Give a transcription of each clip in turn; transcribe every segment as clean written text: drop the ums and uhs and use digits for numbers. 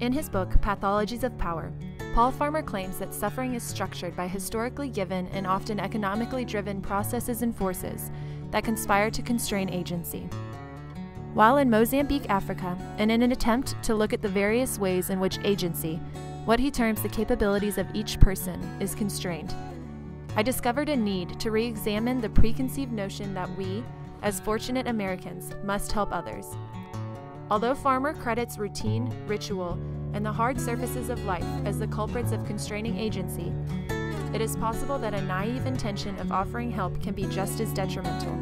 In his book, Pathologies of Power, Paul Farmer claims that suffering is structured by historically given and often economically driven processes and forces that conspire to constrain agency. While in Mozambique, Africa, and in an attempt to look at the various ways in which agency, what he terms the capabilities of each person, is constrained, I discovered a need to re-examine the preconceived notion that we, as fortunate Americans, must help others. Although Farmer credits routine, ritual, and the hard surfaces of life as the culprits of constraining agency, it is possible that a naive intention of offering help can be just as detrimental.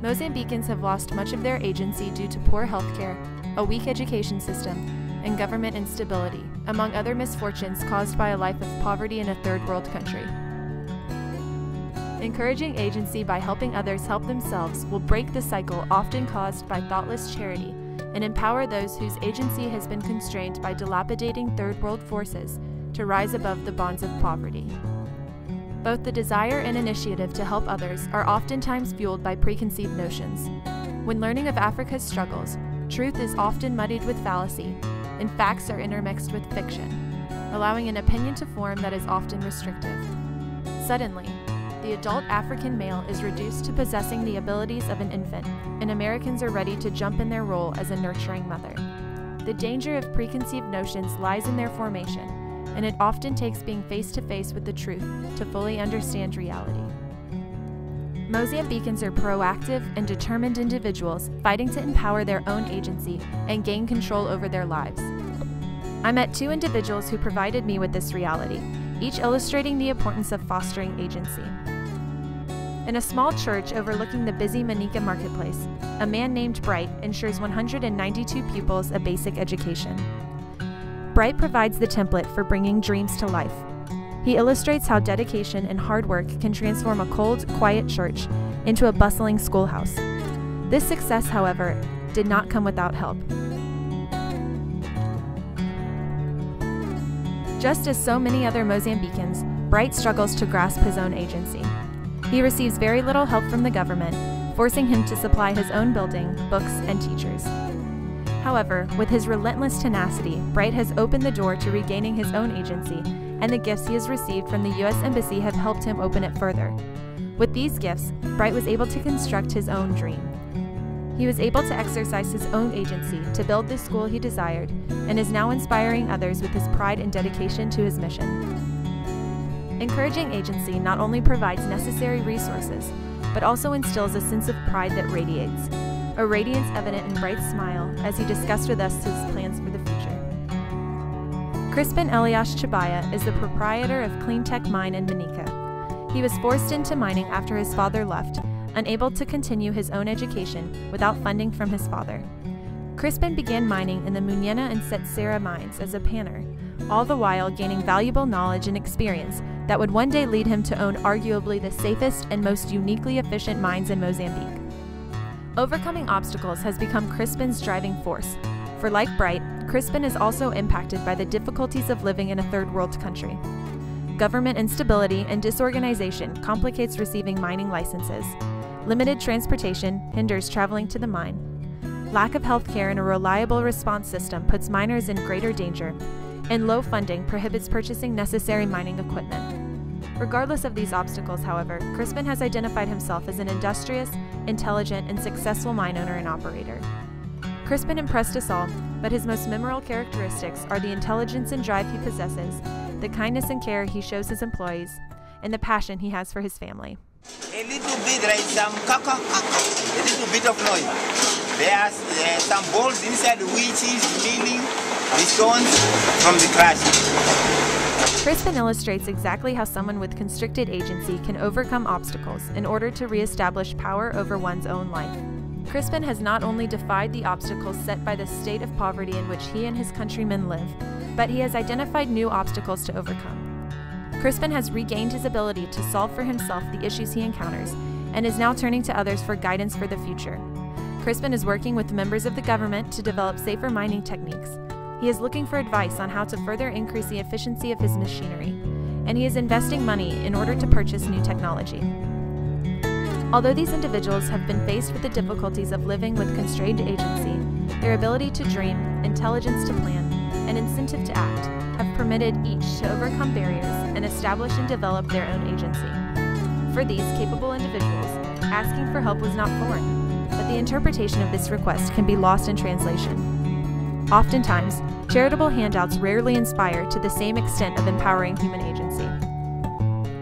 Mozambicans have lost much of their agency due to poor healthcare, a weak education system, and government instability, among other misfortunes caused by a life of poverty in a third-world country. Encouraging agency by helping others help themselves will break the cycle often caused by thoughtless charity and empower those whose agency has been constrained by dilapidating third-world forces to rise above the bonds of poverty. Both the desire and initiative to help others are oftentimes fueled by preconceived notions. When learning of Africa's struggles, truth is often muddied with fallacy, and facts are intermixed with fiction, allowing an opinion to form that is often restrictive. Suddenly, the adult African male is reduced to possessing the abilities of an infant, and Americans are ready to jump in their role as a nurturing mother. The danger of preconceived notions lies in their formation, and it often takes being face-to-face with the truth to fully understand reality. Mozambicans are proactive and determined individuals fighting to empower their own agency and gain control over their lives. I met two individuals who provided me with this reality, each illustrating the importance of fostering agency. In a small church overlooking the busy Manica marketplace, a man named Bright ensures 192 pupils a basic education. Bright provides the template for bringing dreams to life. He illustrates how dedication and hard work can transform a cold, quiet church into a bustling schoolhouse. This success, however, did not come without help. Just as so many other Mozambicans, Bright struggles to grasp his own agency. He receives very little help from the government, forcing him to supply his own building, books, and teachers. However, with his relentless tenacity, Bright has opened the door to regaining his own agency, and the gifts he has received from the U.S. Embassy have helped him open it further. With these gifts, Bright was able to construct his own dream. He was able to exercise his own agency to build the school he desired, and is now inspiring others with his pride and dedication to his mission. Encouraging agency not only provides necessary resources, but also instills a sense of pride that radiates, a radiance evident in Bright's smile as he discussed with us his plans for the future. Crispin Elias Chabaya is the proprietor of Cleantech Mine in Manica. He was forced into mining after his father left, unable to continue his own education without funding from his father. Crispin began mining in the Munena and Setsera mines as a panner, all the while gaining valuable knowledge and experience that would one day lead him to own arguably the safest and most uniquely efficient mines in Mozambique. Overcoming obstacles has become Crispin's driving force, for like Bright, Crispin is also impacted by the difficulties of living in a third-world country. Government instability and disorganization complicates receiving mining licenses. Limited transportation hinders traveling to the mine. Lack of health care and a reliable response system puts miners in greater danger, and low funding prohibits purchasing necessary mining equipment. Regardless of these obstacles, however, Crispin has identified himself as an industrious, intelligent, and successful mine owner and operator. Crispin impressed us all, but his most memorable characteristics are the intelligence and drive he possesses, the kindness and care he shows his employees, and the passion he has for his family. A little bit like some caca, a little bit of noise. There are some balls inside which is milling the stones from the crash. Crispin illustrates exactly how someone with constricted agency can overcome obstacles in order to re-establish power over one's own life. Crispin has not only defied the obstacles set by the state of poverty in which he and his countrymen live, but he has identified new obstacles to overcome. Crispin has regained his ability to solve for himself the issues he encounters, and is now turning to others for guidance for the future. Crispin is working with members of the government to develop safer mining techniques. He is looking for advice on how to further increase the efficiency of his machinery, and he is investing money in order to purchase new technology. Although these individuals have been faced with the difficulties of living with constrained agency, their ability to dream, intelligence to plan, and incentive to act have permitted each to overcome barriers and establish and develop their own agency. For these capable individuals, asking for help was not foreign, but the interpretation of this request can be lost in translation. Oftentimes, charitable handouts rarely inspire to the same extent of empowering human agency.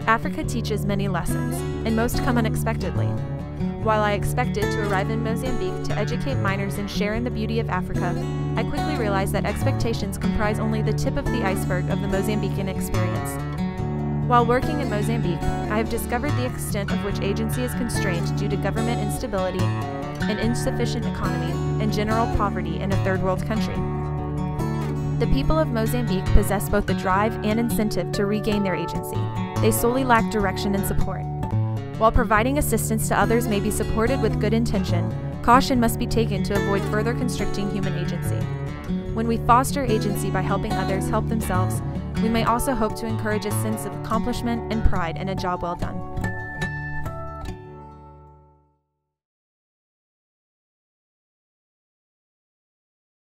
Africa teaches many lessons, and most come unexpectedly. While I expected to arrive in Mozambique to educate minors and share in the beauty of Africa, I quickly realized that expectations comprise only the tip of the iceberg of the Mozambican experience. While working in Mozambique, I have discovered the extent of which agency is constrained due to government instability, an insufficient economy, and general poverty in a third world country. The people of Mozambique possess both the drive and incentive to regain their agency. They solely lack direction and support. While providing assistance to others may be supported with good intention, caution must be taken to avoid further constricting human agency. When we foster agency by helping others help themselves, we may also hope to encourage a sense of accomplishment and pride in a job well done.